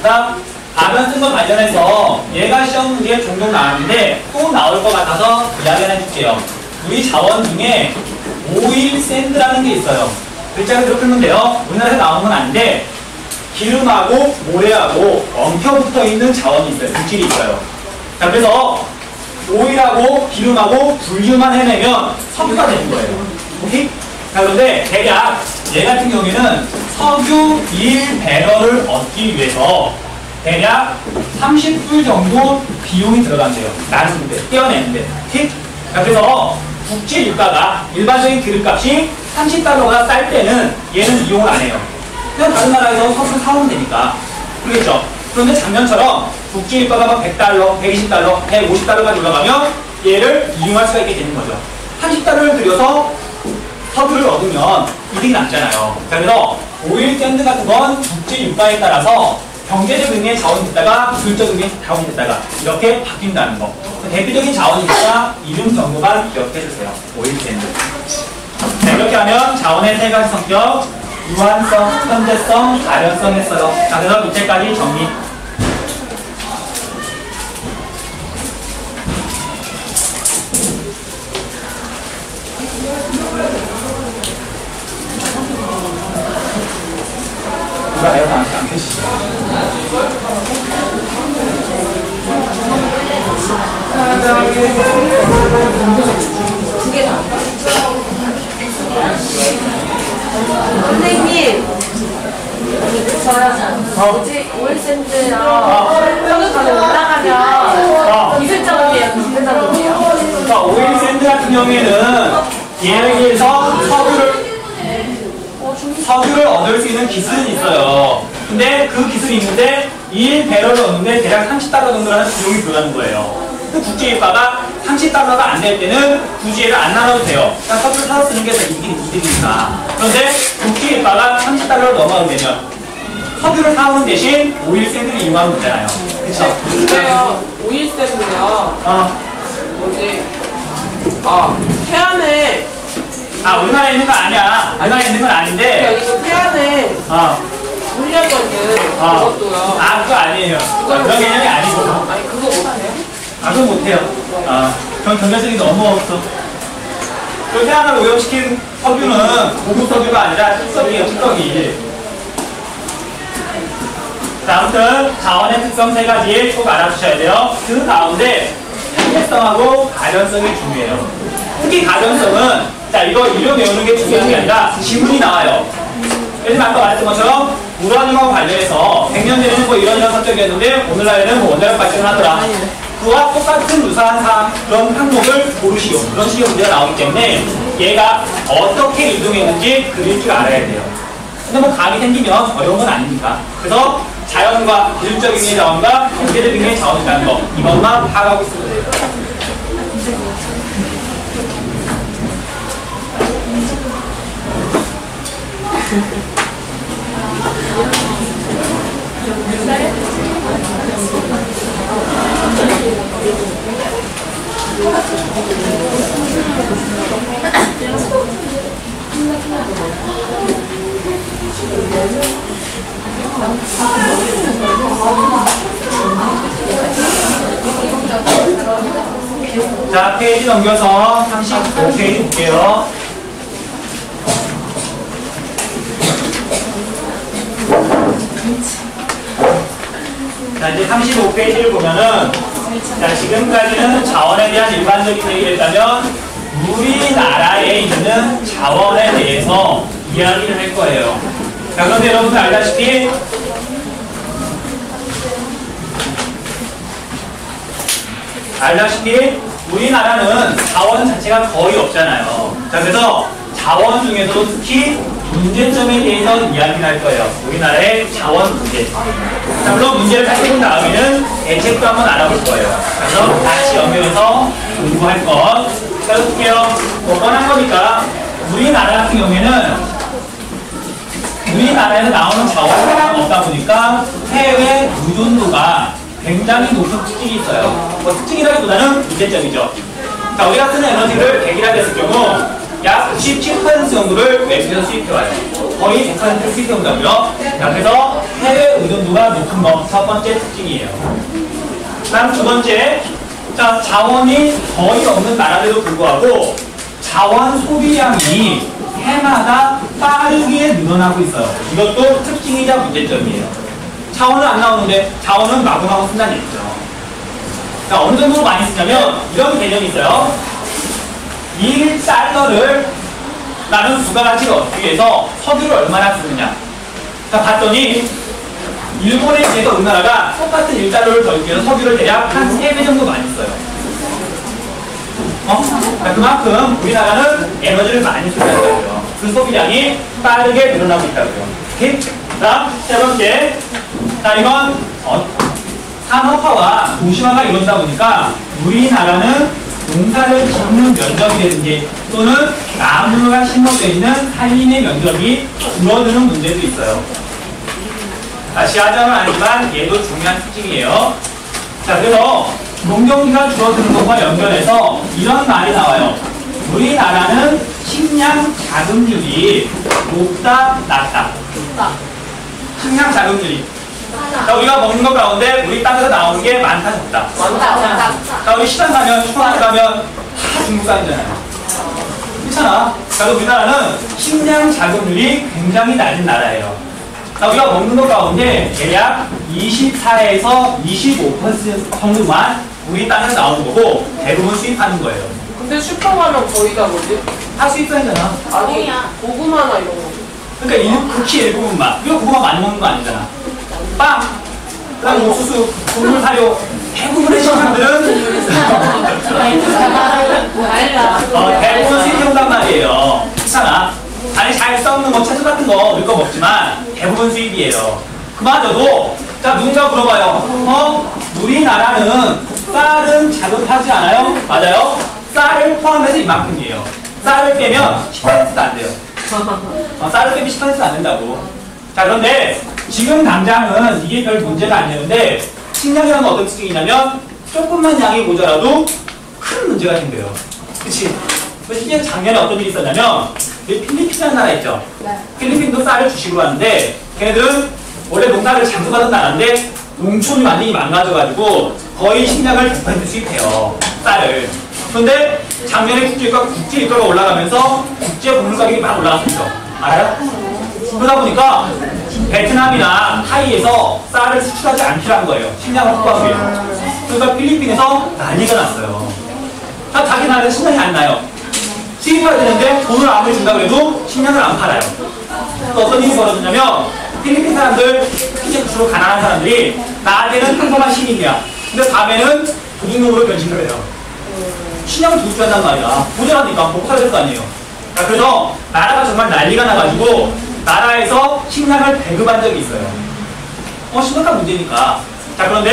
자, 가변성과 관련해서 얘가 시험 문제에 종종 나왔는데 또 나올 것 같아서 이야기 하나 해줄게요. 우리 자원 중에 오일 샌드라는 게 있어요. 글자를 그렇게 풀면 돼요. 우리나라에서 나오는 건 아닌데 기름하고 모래하고 엉켜 붙어 있는 자원이 있어요. 물질이 있어요. 자, 그래서 오일하고 기름하고 분류만 해내면 석유가 되는 거예요. 오케이? 자, 그런데 대략 얘 같은 경우에는 석유 1배럴을 얻기 위해서 대략 30불 정도 비용이 들어간대요. 나누는데, 떼어내는데. 오케이? 자, 그래서 국제 유가가 일반적인 기름값이 30달러가 쌀 때는 얘는 이용을 안 해요. 그냥 다른 나라에서 석유 사오면 되니까. 그러겠죠? 그런데 작년처럼 국제 유가가 막 100달러, 120달러, 150달러까지 올라가면 얘를 이용할 수가 있게 되는 거죠. 30달러를 들여서 석유를 얻으면 이득이 남잖아요. 그래서 오일 샌드 같은 건 국제 유가에 따라서 경제적 의미의 자원이 됐다가 기술적 의미의 자원이 됐다가 이렇게 바뀐다는 거. 대표적인 자원이니까 이름 정도만 기억해 주세요. 오일 샌드. 네, 이렇게 하면 자원의 세 가지 성격, 유한성, 현재성, 가변성 했어요. 자, 그래서 밑에까지 정리. 누가 에어컨 안 켜시죠? 두 개 다. 선생님, 저요. 뭐지? 오일샌드랑 석유가격 올라가면 기술자원이에요, 기술자원이에요. 자, 오일 샌드 같은 경우에는 얘에게서 석유를 얻을 수 있는 기술은 있어요. 근데 그 기술이 있는데 1배럴을 얻는데 대략 30달러 정도라는 비용이 들어가는 거예요. 그 국제유가가 30달러가 안 될 때는 굳이 얘를 안 나눠도 돼요. 그냥 석유를 사서 쓰는 게 더 이득이니까. 그런데 국제유가가 30달러를 넘어가면 석유를 사오는 대신 오일 샌드를 이용하면 되잖아요. 그쵸? 근데요, 오일샌드요. 뭐지? 태안에. 우리나라에 있는 건 아니야. 우리나라에 있는 건 아닌데. 이거 태안에. 물려거든. 그것도요. 그거 아니에요. 그런 개념이 아니고. 아니, 그거 못해요? 그건 못해요. 그건 경제성이 너무 없어. 그 태양을 오염시킨 석유는 고급 석유가 아니라 흑석이에요, 흑석이. 자, 아무튼 자원의 특성 세 가지 꼭 알아두셔야 돼요. 그 가운데 현재성하고 가변성이 중요해요. 특히 가변성은 자, 이거 이름 외우는 게 중요한 게 아니라 지문이 나와요. 예를 아까 말했던 것처럼 우라늄하고 관련해서 100년 전에는 뭐 이런 성격이었는데 오늘날에는 뭐 원자력 발전을 하더라. 그와 똑같은 유사한 그런 항목을 고르시오. 그런 식의 문제가 나오기 때문에 얘가 어떻게 이동했는지 그릴 줄 알아야 돼요. 근데 뭐 감이 생기면 어려운 건 아니니까. 그래서 자연과 기술적 의미의 자원과 경제적 의미의 자원이라는 거 이것만 파악하고 있으면 돼요. 자, 페이지 넘겨서 35페이지 볼게요. 자, 이제 35페이지를 보면은, 자, 지금까지는 자원에 대한 일반적인 얘기를 했다면, 우리나라에 있는 자원에 대해서 이야기를 할 거예요. 자, 그런데 여러분들 알다시피 우리나라는 자원 자체가 거의 없잖아요. 자, 그래서 자원 중에서도 특히 문제점에 대해서 이야기를 할 거예요. 우리나라의 자원 문제. 자, 물론 문제를 살펴본 다음에는 대책도 한번 알아볼 거예요. 그래서 같이 연결해서 공부할 것. 자, 볼게요. 뻔한 거니까 우리나라 같은 경우에는 우리나라에서 나오는 자원이 없다 보니까 해외 의존도가 굉장히 높은 특징이 있어요. 뭐 특징이라기보다는 문제점이죠. 자, 우리가 쓰는 에너지를 100이라 했을 경우 약 97% 정도를 외국에서 수입해와요. 거의 100% 수입해 온다고요. 자, 그래서 해외 의존도가 높은 거 첫 번째 특징이에요. 다음 두 번째, 자, 자원이 거의 없는 나라에도 불구하고 자원 소비량이 해마다 빠르게 늘어나고 있어요. 이것도 특징이자 문제점이에요. 자원은 안 나오는데 자원은 마구마구 쓴다는 얘기죠. 자, 어느 정도로 많이 쓰냐면 이런 개념이 있어요. 1달러를 나는 부가가치를 얻기 위해서 석유를 얼마나 쓰느냐. 자, 봤더니 일본에 비해서 우리나라가 똑같은 1달러를 벌기 위해서 석유를 대략 한 3배 정도 많이 써요. 자, 그만큼 우리나라는 에너지를 많이 소비한다고요. 그 소비량이 빠르게 늘어나고 있다고요. 오케이? 다음 세 번째, 자, 이건 산업화와 도시화가 이루어지다 보니까 우리나라는 농사를 짓는 면적이라든지 또는 나무가 심어져 있는 산림의 면적이 줄어드는 문제도 있어요. 다시 하자는 아니지만 얘도 중요한 특징이에요. 자, 그래서 농경지가 줄어드는 것과 연결해서 이런 말이 나와요. 우리나라는 식량 자급률이 높다, 낮다. 식량 자급률이. 자, 우리가 먹는 것 가운데 우리 땅에서 나오는 게 많다, 적다. 자, 우리 시장 가면, 슈퍼마켓 가면 다 중국산이잖아요. 그렇잖아. 그래서 우리나라는 식량 자급률이 굉장히 낮은 나라예요. 자, 우리가 먹는 것 가운데 대략 24에서 25% 정도만 우리 땅에서 나오는 거고 대부분 수입하는 거예요. 근데 슈퍼 가면 거의 다 뭐지? 다 수입산이잖아. 아니, 고구마나 이런 거. 그러니까 극히 일부분만. 우리가 고구마 많이 먹는 거 아니잖아. 빵! 그다음 옥수수, 국물 사료. 대부분의 식량들은 대부분 수입한단 말이에요. 그렇잖아. 아니, 잘 썩는 거, 채소 같은 거 우리 거 먹지만 대부분 수입이에요. 그마저도 자, 누군가 물어봐요. 우리나라는 쌀은 자급하지 않아요? 맞아요? 쌀을 포함해서 이만큼이에요. 쌀을 빼면 10%도 안 돼요. 쌀을 빼면 10%도 안 된다고. 자, 그런데 지금 당장은 이게 별 문제가 안 되는데 식량이라는 건 어떤 특징이냐면 조금만 양이 모자라도 큰 문제가 생겨요. 그치? 실제 작년에 어떤 일이 있었냐면 필리핀이라는 나라 있죠? 네. 필리핀도 쌀을 주식으로 하는데 걔네들은 원래 농사를 장수하던 나라인데 농촌이 완전히 망가져가지고 거의 식량을 100% 수입해요. 쌀을. 그런데 작년에 국제 유가가 올라가면서 국제 곡물 가격이 막 올라갔었죠. 알아요? 그러다 보니까 베트남이나 타이에서 쌀을 수출하지 않기로 한 거예요. 식량을 확보하기 위해서. 그러니까 필리핀에서 난리가 났어요. 자기 나라에 식량이 안 나요. 수입해야 되는데 돈을 아무리 준다고 해도 식량을 안 팔아요. 또 어떤 일이 벌어졌냐면 필리핀 사람들, 특히 주로 가난한 사람들이 낮에는 평범한 시민이야. 근데 밤에는 도둑놈으로 변신을 해요. 식량을 도둑 한단 말이야. 모자라니까 먹고 살야 될 거 아니에요. 자, 그래서 나라가 정말 난리가 나가지고 나라에서 식량을 배급한 적이 있어요. 심각한 문제니까. 자, 그런데